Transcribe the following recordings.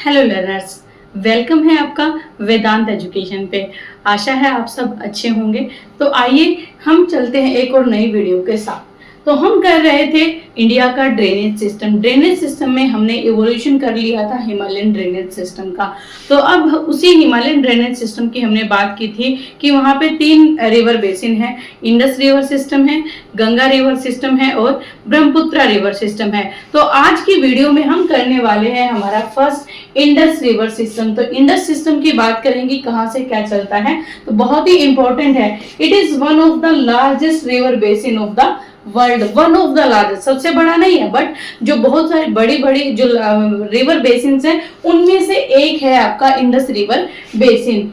Hello learners, welcome है आपका वेदांत education पे। आशा है आप सब अच्छे होंगे। तो आइए हम चलते हैं एक और नई वीडियो के साथ। तो हम कर रहे थे इंडिया का ड्रेनेज सिस्टम में हमने इवोल्यूशन कर लिया था हिमालयन ड्रेनेज सिस्टम का। तो अब उसी हिमालयन ड्रेनेज सिस्टम की हमने बात की थी कि वहाँ पे 3 रिवर बेसिन है। इंडस रिवर सिस्टम है, गंगा रिवर सिस्टम है और ब्रह्मपुत्र रिवर सिस्टम है। तो आज की वीडियो में हम करने वाले हैं हमारा फर्स्ट इंडस रिवर सिस्टम। तो इंडस सिस्टम की बात करेंगे, कहाँ से क्या चलता है, तो बहुत ही इंपॉर्टेंट है। It is one of the largest river basin of the world, one of the largest, सबसे बड़ा नहीं है बट जो बहुत सारी बड़ी बड़ी जो रिवर बेसिन हैं उनमें से एक है आपका Indus river basin.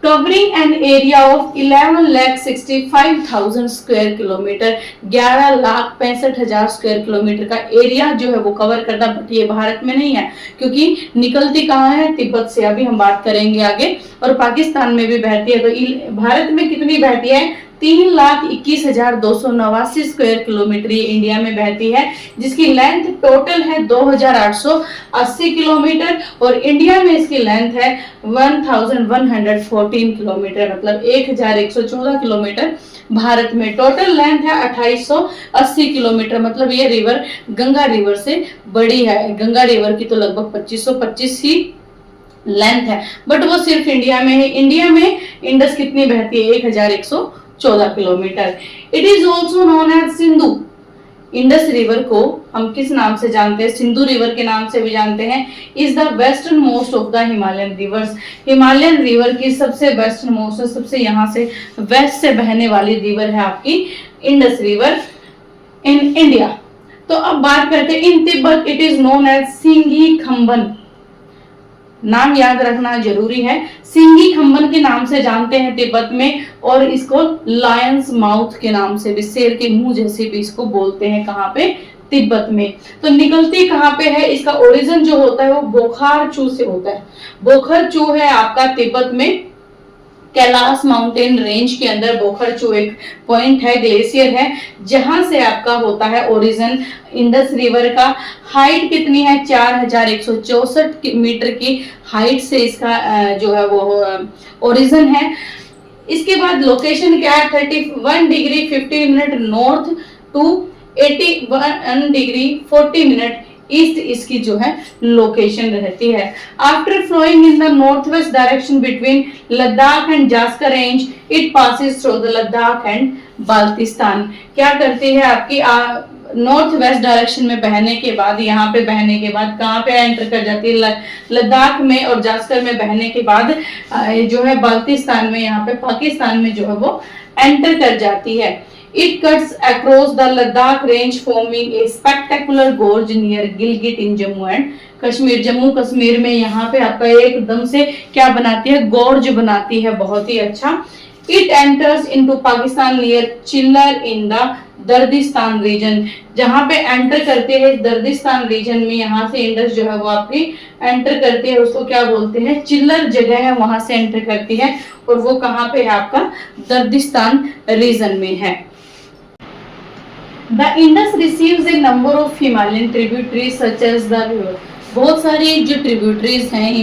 Covering an area of 11,65,000 square kilometre, 11,65,000 square kilometre का एरिया जो है वो कवर करता। बट ये भारत में नहीं है क्योंकि निकलती कहाँ है, तिब्बत से, अभी हम बात करेंगे आगे। और पाकिस्तान में भी बहती है। तो भारत में कितनी बहती है, 3,21,289 स्क्वायर किलोमीटर ये इंडिया में बहती है, जिसकी लेंथ टोटल है 2,880 किलोमीटर और इंडिया में इसकी लेंथ है 1,114 किलोमीटर, मतलब 1,114 किलोमीटर। भारत में टोटल लेंथ है 2,880 किलोमीटर, मतलब ये रिवर गंगा रिवर से बड़ी है। गंगा रिवर की तो लगभग 2,525 ही लेंथ है, बट वो सिर्फ इंडिया में है। इंडिया में इंडस कितनी बहती है, 1,114 kilometre. It is also known as Sindhu. Indus river को हम किस नाम से जानते हैं, सिंधु रिवर के नाम से भी जानते हैं। Is the western most of the Himalayan reverse. Himalayan river की सबसे वेस्टर्न मोस्ट, सबसे यहाँ से वेस्ट से बहने वाली रिवर है आपकी इंडस रिवर इन इंडिया। तो अब बात करते हैं in Tibet it is known as Singhi Khamban. नाम याद रखना जरूरी है, सिंघी खंबन के नाम से जानते हैं तिब्बत में, और इसको लायंस माउथ के नाम से भी, शेर के मुंह जैसे भी इसको बोलते हैं। कहाँ पे, तिब्बत में। तो निकलती कहाँ पे है, इसका ओरिजिन जो होता है वो बोखारचू से होता है। बोखरचू है आपका तिब्बत में, कैलाश माउंटेन रेंज के अंदर बोखरचू एक पॉइंट है, ग्लेशियर है, जहां से आपका होता है ओरिजिन इंडस रिवर का। हाइट कितनी है, 4,164 मीटर की हाइट से इसका जो है वो ओरिजिन है। इसके बाद लोकेशन क्या है, 31 degree 50 minute north to 81 degree 40 minute east इसकी जो है लोकेशन रहती है। After flowing in the north west direction between Ladakh and Zaskar range, it passes through the Ladakh and Baltistan. क्या करती है आपकी नॉर्थ वेस्ट डायरेक्शन में बहने के बाद, यहाँ पे बहने के बाद कहाँ पे एंटर कर जाती है, लद्दाख में, और जास्कर में बहने के बाद जो है बाल्टिस्तान में, यहाँ पे पाकिस्तान में जो है वो एंटर कर जाती है। It cuts across the Ladakh range forming a spectacular gorge near Gilgit in Jammu and Kashmir। Jammu Kashmir में यहाँ पे आपका एकदम से क्या बनाती है, गोर्ज बनाती है, बहुत ही अच्छा। It enters into Pakistan near चिल्लर in the दर्दिस्तान रीजन। जहाँ पे एंटर करते हैं दर्दिस्तान रीजन में, यहाँ से इंडस जो है वो आपकी एंटर करती है, उसको क्या बोलते हैं, चिल्लर जगह है, वहां से एंटर करती है, और वो कहाँ पे है आपका, दर्दिस्तान रीजन में है। The Indus receives a number of Himalayan tributaries such as the river। बहुत सारी जो ट्रिब्यूटरीज हैं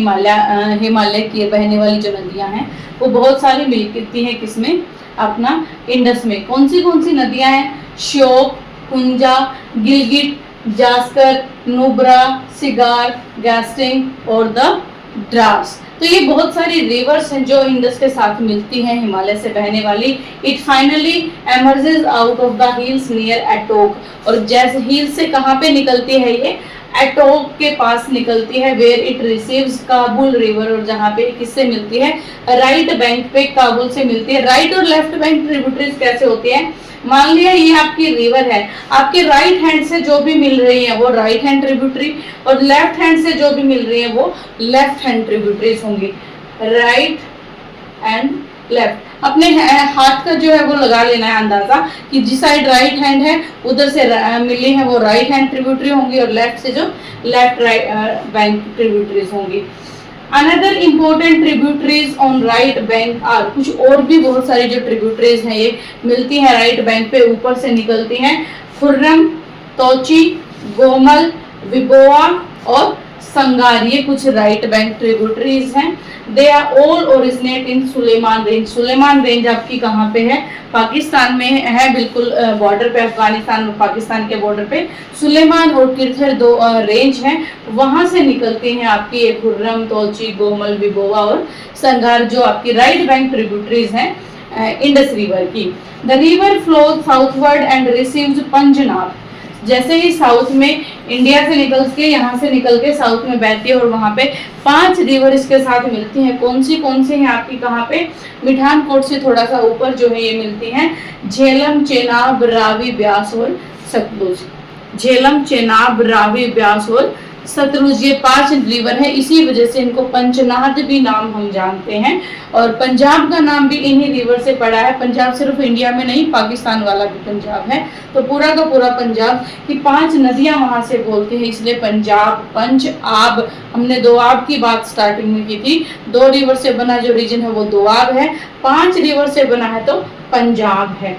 हिमालय की बहने वाली जो नदियां हैं वो बहुत सारी मिलती हैं, किसमें, अपना इंडस में। कौन सी नदियां हैं, श्योक, कुंजा, गिलगिट, जास्कर, नुब्रा, सिगार, गैस्टिंग और द द्रास। तो ये बहुत सारी रिवर्स हैं जो इंडस के साथ मिलती हैं, हिमालय से बहने वाली। It finally emerges out of the hills near Attock. और जैसे हिल से कहाँ पे निकलती है ये, एटोक के पास निकलती है, where it receives Kabul river. और जहाँ पे किससे मिलती है, राइट बैंक पे काबुल से मिलती है। राइट और लेफ्ट बैंक ट्रिब्यूटरीज कैसे होती है, मान लिया ये आपकी रिवर है, आपके राइट हैंड से जो भी मिल रही है वो राइट हैंड ट्रिब्यूटरी, और लेफ्ट हैंड से जो भी मिल रही है वो लेफ्ट हैंड ट्रिब्यूटरीज होंगी। राइट एंड लेफ्ट, अपने हाथ का जो है वो लगा लेना है अंदाजा कि जिस साइड राइट हैंड है उधर से मिली है वो राइट हैंड ट्रिब्यूटरी होंगी, और लेफ्ट से जो लेफ्ट बैंक ट्रिब्यूटरीज होंगी। Another important tributaries on right bank are, कुछ और भी बहुत सारी जो ट्रिब्यूटरीज हैं ये मिलती हैं राइट बैंक पे, ऊपर से निकलती हैं। खुर्रम, तोची, गोमल, विबोआ और संगार, ये कुछ राइट बैंक ट्रिब्यूटरीज हैं। They are all originate in Sulaiman range. Sulaiman range आपकी कहाँ पे है? पाकिस्तान में है, बिल्कुल बॉर्डर पे, अफगानिस्तान और पाकिस्तान के बॉर्डर पे सुलेमान और किरथर दो रेंज हैं। वहां से निकलती हैं आपकी ये खुर्रम, तोलची, गोमल, विबोवा और संगार, जो आपकी राइट बैंक ट्रिब्यूटरीज हैं इंडस रिवर की। The river flows southward and receives Panjnad. जैसे ही साउथ में इंडिया से निकल के, यहाँ से निकल के साउथ में बहती है और वहाँ पे 5 रिवर इसके साथ मिलती हैं। कौन सी हैं आपकी? कहाँ पे? मिठानकोट से थोड़ा सा ऊपर जो है ये मिलती हैं, झेलम, चेनाब, रावी, ब्यास और सतलुज। झेलम, चेनाब, रावी, ब्यास और सतलुज, ये 5 रिवर है। इसी वजह से इनको पंचनाद भी नाम हम जानते हैं। और पंजाब का नाम भी इन्हीं रिवर से पड़ा है। पंजाब सिर्फ इंडिया में नहीं, पाकिस्तान वाला भी पंजाब है। तो पूरा का पूरा पंजाब की 5 नदियां वहां से बोलते हैं, इसलिए पंजाब। पंच आब, हमने दोआब की बात स्टार्टिंग में की थी। 2 रिवर से बना जो रीजन है वो दोआब है, 5 रिवर से बना है तो पंजाब है।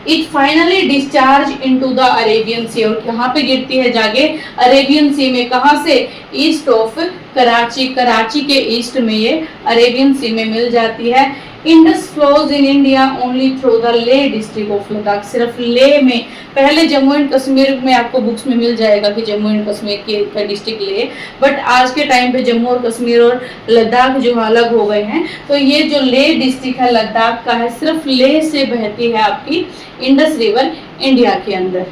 It finally discharge into the Arabian sea, और कहाँ पे गिरती है जाके? अरेबियन सी में। कहाँ से? ईस्ट ऑफ कराची, कराची के ईस्ट में ये अरेबियन सी में मिल जाती है। Indus flows in India only through the ले डिस्ट्रिक्ट ऑफ लद्दाख। सिर्फ ले में, पहले जम्मू एंड कश्मीर में आपको बुक्स में मिल जाएगा कि जम्मू एंड कश्मीर के डिस्ट्रिक्ट ले, बट आज के टाइम पे जम्मू और कश्मीर और लद्दाख जो अलग हो गए हैं। तो ये जो ले डिस्ट्रिक्ट है लद्दाख का है, सिर्फ ले से बहती है आपकी इंडस रिवर इंडिया के अंदर।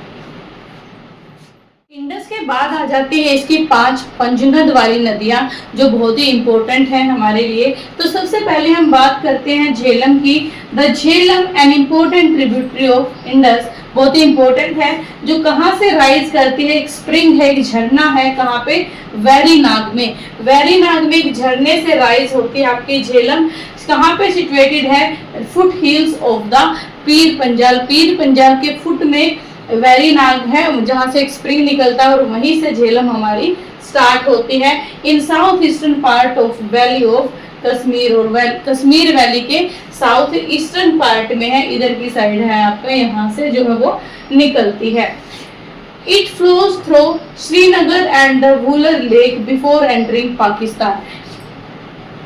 इंडस के बाद आ जाती है इसकी 5 पंजनद वाली नदियां, जो बहुत ही इंपॉर्टेंट है हमारे लिए। तो सबसे पहले हम बात करते हैं झेलम की। The Jhelum an important tributary of Indus, बहुत ही इंपॉर्टेंट है, जो कहाँ से राइज करती है? एक स्प्रिंग है, एक झरना है। कहाँ पे? वेरीनाग में। वेरीनाग में एक झरने से राइज होती है आपकी झेलम। कहाँ पे सिचुएटेड है? Foot hills of the Pir Panjal. Pir Panjal के फुट में वेरीनाग है, जहाँ से एक स्प्रिंग निकलता है और वहीं से झेलम हमारी स्टार्ट होती है। In south eastern part of valley of Kashmir, और कश्मीर वैली के साउथ ईस्टर्न पार्ट में है, इधर की साइड है आपका, यहाँ से जो है वो निकलती है। It flows through Srinagar and the Wular lake before entering Pakistan.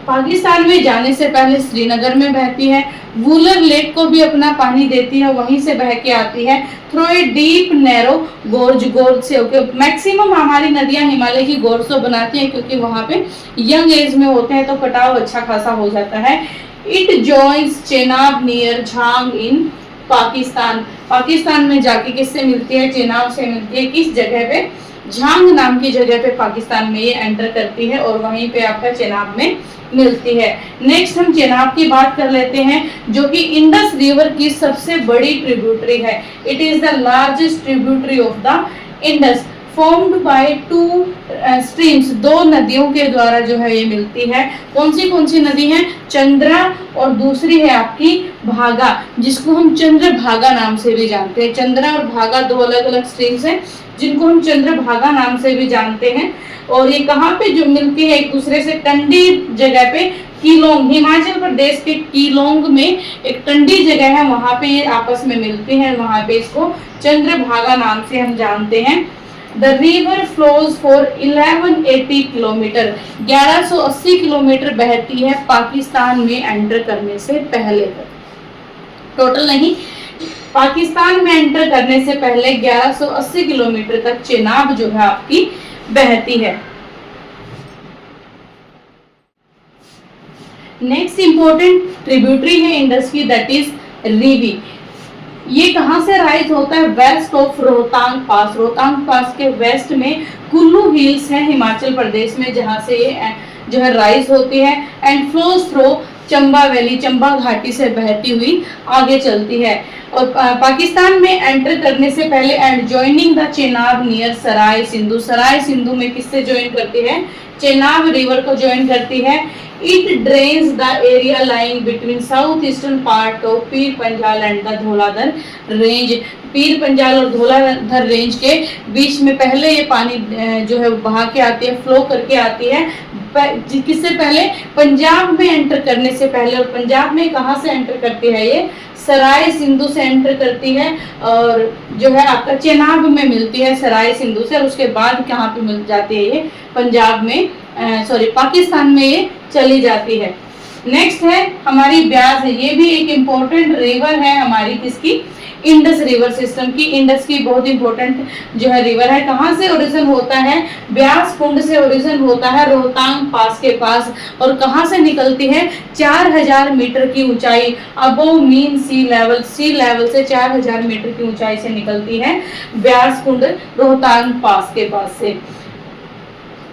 Pakistan में जाने से पहले श्रीनगर में बहती है, वुलर लेक को भी अपना पानी देती है, वहीं से बह के आती है। थ्रू ए डीप नैरो गोर्ज, गोर्ज से ओके। मैक्सिमम हमारी नदियां हिमालय की गोर्ज से बनाती हैं, क्योंकि वहां पे यंग एज में होते हैं तो कटाव अच्छा खासा हो जाता है। It joins Chenab near Jhang in Pakistan. Pakistan में जाके किससे मिलती है? चेनाब से मिलती है। किस जगह पे? झांग नाम की जगह पे पाकिस्तान में ये एंटर करती है और वहीं पे आपका चेनाब में मिलती है। नेक्स्ट हम चेनाब की बात कर लेते हैं, जो कि इंडस रिवर की सबसे बड़ी ट्रिब्यूटरी है। It is the largest tributary of the Indus, formed by 2 streams, 2 नदियों के द्वारा जो है ये मिलती है। कौन सी नदी है? चंद्रा, और दूसरी है आपकी भागा, जिसको हम चंद्र भागा नाम से भी जानते हैं। चंद्रा और भागा 2 अलग अलग स्ट्रीम्स हैं, जिनको हम चंद्र भागा नाम से भी जानते हैं। और ये कहाँ पे जो मिलती है? एक दूसरे से टंडी जगह पे, कीलोंग, हिमाचल प्रदेश के कीलोंग में एक टंडी जगह है, वहां पे ये आपस में मिलती हैं। वहां पे इसको चंद्रभागा नाम से हम जानते हैं। The river flows for 1180 kilometre, 1180 kilometre बहती है पाकिस्तान में एंटर करने से पहले। टोटल नहीं, पाकिस्तान में एंटर करने से पहले 1180 किलोमीटर तक चेनाब जो है आपकी बहती है। नेक्स्ट इंपॉर्टेंट ट्रिब्यूटरी है इंडस की, दैट इज रीवी। ये कहां से राइज होता है? वेस्ट ऑफ रोहतांग पास। रोहतांग पास के वेस्ट में कुल्लू हिल्स है हिमाचल प्रदेश में, जहां से ये जो है राइज होती है। And flows through Chamba valley, Chamba घाटी से बहती हुई आगे चलती है। और पाकिस्तान में एंटर करने से पहले and joining the Chenab near Sarai Sindhu, Sarai Sindhu में किससे ज्वाइन करती है? चेनाब रिवर को ज्वाइन करती है। It drains the area lying between south eastern part of Pir Panjal and the Dhauladhar range. Pir Panjal और धौलाधर रेंज के बीच में पहले ये पानी जो है बहा के आती है, फ्लो करके आती है। किससे पहले? पंजाब में एंटर करने से पहले। और पंजाब में कहाँ से एंटर करती है ये? सराय सिंधु से एंटर करती है और जो है आपका चेनाब में मिलती है सराय सिंधु से। और उसके बाद कहाँ पे मिल जाती है ये? पंजाब में, सॉरी पाकिस्तान में ये चली जाती है। नेक्स्ट है हमारी ब्यास है, ये भी एक इम्पोर्टेंट रिवर है हमारी, किसकी? इंडस रिवर सिस्टम की। इंडस की बहुत इंपॉर्टेंट जो है रिवर है। कहाँ से ओरिजिन होता है? ब्यास कुंड से ओरिजिन होता है, रोहतांग पास के पास। और कहाँ से निकलती है? 4000 मीटर की ऊंचाई, अबोव मीन सी लेवल से 4000 मीटर की ऊंचाई से निकलती है ब्यास कुंड रोहतांग पास के पास से।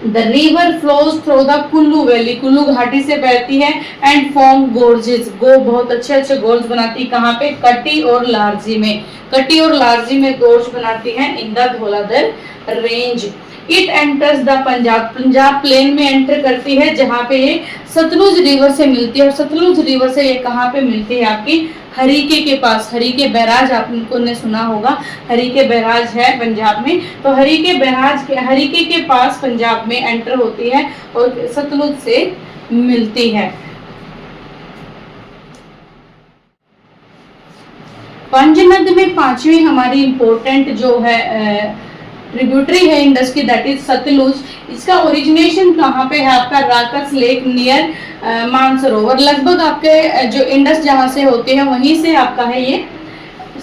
The river flows through the Kullu valley, Kullu घाटी से बहती है एंड फॉर्म गोर्जेस, बहुत अच्छे अच्छे गोर्ज बनाती है। कहाँ पे? कटी और लारजी में। कटी और लारजी में गोर्ज बनाती है in the Dhauladhar range. It enters the Punjab plain में एंटर करती है, जहाँ पे ये सतलुज रिवर से मिलती है। और सतलुज रिवर से ये कहाँ पे मिलती है? आपकी हरीके के पास। हरीके बैराज आपको ने सुना होगा, हरीके बैराज है पंजाब में। तो हरीके के पास पंजाब में एंटर होती है और सतलुज से मिलती है। पंचनद में पांचवी हमारी इंपॉर्टेंट जो है ट्रिब्यूटरी है इंडस की, दैट इज सतलुज। इसका ओरिजिनेशन कहाँ पे है? आपका राकस लेक नियर मानसरोवर। लगभग आपके जो इंडस जहाँ से होते हैं वहीं से आपका है ये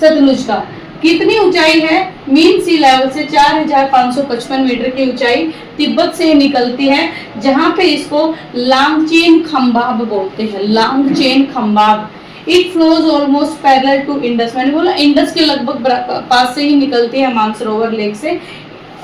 सतलुज का। कितनी ऊंचाई है? मीन सी लेवल से 4555 मीटर की ऊंचाई तिब्बत से निकलती है, जहाँ पे इसको लांगचेन खंबाब बोलते हैं, Langchen Khambab. It flows almost parallel to Indus, मैंने बोला इंडस के लगभग पास से ही निकलती है मानसरोवर लेक से।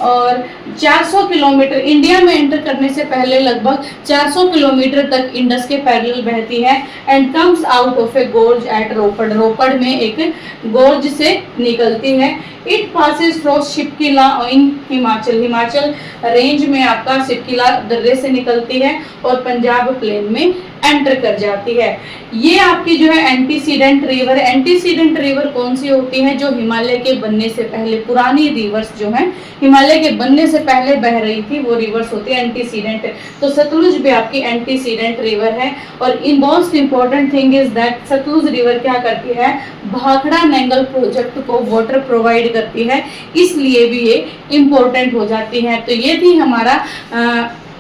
और 400 किलोमीटर, इंडिया में एंटर करने से पहले लगभग 400 किलोमीटर तक इंडस के पैरेलल बहती है and comes out of a gorge at Ropar, Ropar में एक गोर्ज से निकलती है। It passes through Shipki La in Himachal, Himachal range में आपका शिपकिला दर्रे से निकलती है और पंजाब प्लेन में एंटर कर जाती है। ये आपकी जो है एंटीसीडेंट रिवर। एंटीसीडेंट रिवर कौन सी होती है? जो हिमालय के बनने से पहले, पुरानी रिवर्स जो है हिमालय के बनने से पहले बह रही थी, वो रिवर्स होती है एंटीसीडेंट। तो सतलुज भी आपकी एंटीसीडेंट रिवर है। और in most important thing is that Sutlej river क्या करती है? भाखड़ा नंगल प्रोजेक्ट को वाटर प्रोवाइड करती है, इसलिए भी ये इंपॉर्टेंट हो जाती है। तो ये थी हमारा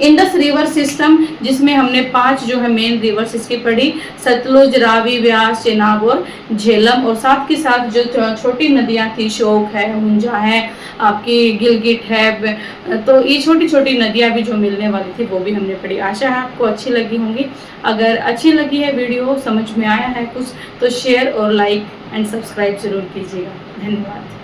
इंडस रिवर सिस्टम, जिसमें हमने 5 जो है मेन रिवर्स इसकी पढ़ी, सतलुज, रावी, व्यास, चेनाब और झेलम। और साथ के साथ जो छोटी नदियां थी, शोक है, हुंजा है, आपकी गिलगिट है, तो ये छोटी छोटी नदियां भी जो मिलने वाली थी वो भी हमने पढ़ी। आशा है आपको अच्छी लगी होंगी। अगर अच्छी लगी है वीडियो, समझ में आया है कुछ, तो शेयर और लाइक एंड सब्सक्राइब जरूर कीजिएगा। धन्यवाद।